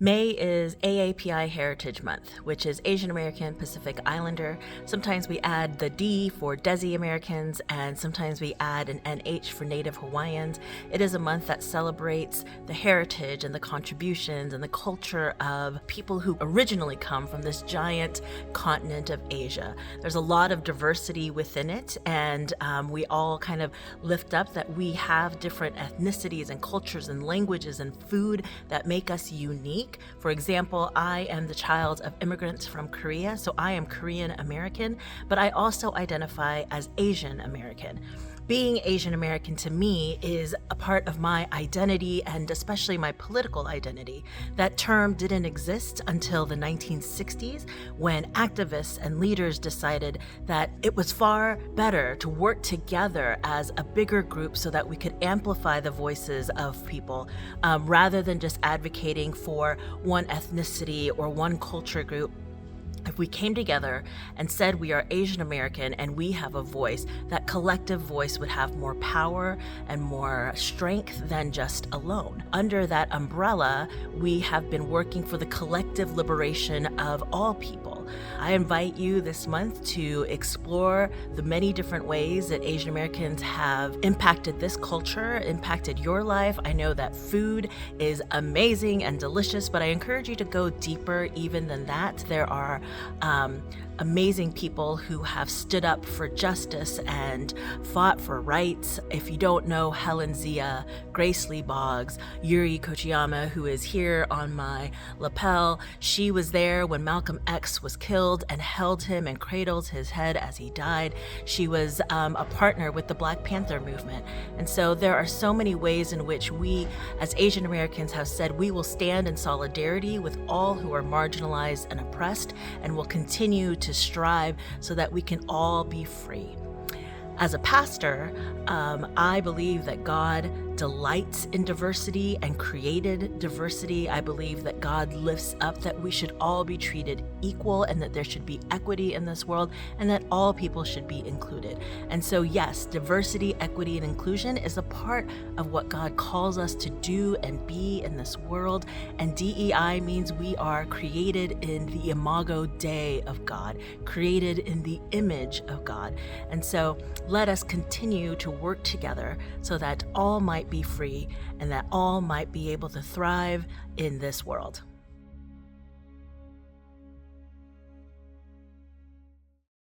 May is AAPI Heritage Month, which is Asian American Pacific Islander. Sometimes we add the D for Desi Americans, and sometimes we add an NH for Native Hawaiians. It is a month that celebrates the heritage and the contributions and the culture of people who originally come from this giant continent of Asia. There's a lot of diversity within it, and we all kind of lift up that we have different ethnicities and cultures and languages and food that make us unique. For example, I am the child of immigrants from Korea, so I am Korean American, but I also identify as Asian American. Being Asian American to me is a part of my identity and especially my political identity. That term didn't exist until the 1960s when activists and leaders decided that it was far better to work together as a bigger group so that we could amplify the voices of people rather than just advocating for one ethnicity or one culture group. If we came together and said we are Asian American and we have a voice, that collective voice would have more power and more strength than just alone. Under that umbrella, we have been working for the collective liberation of all people. I invite you this month to explore the many different ways that Asian Americans have impacted this culture, impacted your life. I know that food is amazing and delicious, but I encourage you to go deeper even than that. There are amazing people who have stood up for justice and fought for rights. If you don't know Helen Zia, Grace Lee Boggs, Yuri Kochiyama, who is here on my lapel, she was there when Malcolm X was killed and held him and cradled his head as he died. She was a partner with the Black Panther movement. And so there are so many ways in which we as Asian Americans have said we will stand in solidarity with all who are marginalized and oppressed, and will continue to strive so that we can all be free. As a pastor, I believe that God delights in diversity and created diversity. I believe that God lifts up that we should all be treated equal and that there should be equity in this world and that all people should be included. And so yes, diversity, equity, and inclusion is a part of what God calls us to do and be in this world. And DEI means we are created in the imago Dei of God, created in the image of God. And so let us continue to work together so that all might be free and that all might be able to thrive in this world.